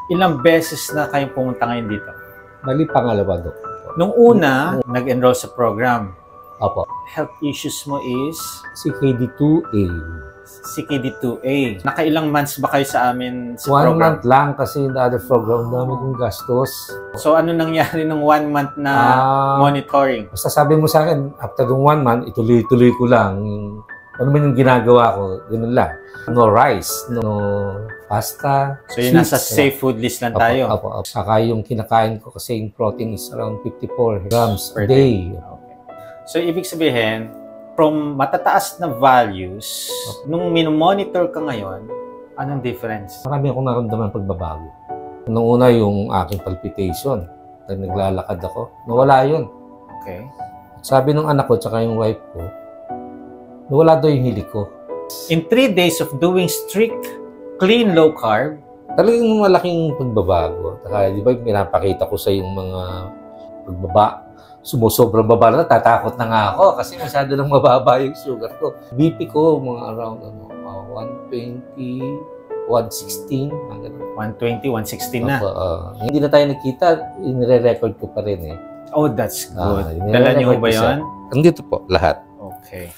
Ilang beses na kayong pumunta ngayon dito? Bali, pangalawa, Dok. Nung una, nag-enroll sa program. Opo. Health issues mo is Si KD2A. CKD2A. Nakailang months ba kayo sa amin sa 1 program? month lang kasi in the other program dami kong gastos. So ano nangyari nung 1 month na monitoring? Basta sabi mo sa akin, after ng 1 month, ituloy-tuloy ko lang. Ano man yung ginagawa ko, ganun lang. No rice, no pasta. So yun, nasa safe food list lang tayo. Opo. Saka yung kinakain ko kasi yung protein is around 54 grams per day. Okay. So ibig sabihin, from matataas na values, nung minomonitor ka ngayon, anong difference? Marami akong naramdaman pagbabago. Nung una yung aking palpitation. Pag naglalakad ako, nawala yun. Okay. Sabi ng anak ko tsaka yung wife ko, nawala daw yung hili ko. In 3 days of doing strict, clean, low carb, Talagang malaking pagbabago. Saka, di ba, pinapakita ko sa yung mga pagbaba. Sumusobrang baba na, tatakot na nga ako kasi masyado nang mababa yung sugar ko. BP ko, mga around 120, 116, mga ganun. 120, 116 na. Hindi na tayo nagkita, inire-record ko pa rin eh. Oh, that's good. Dala niyo ba yun? Andito po, lahat. Okay.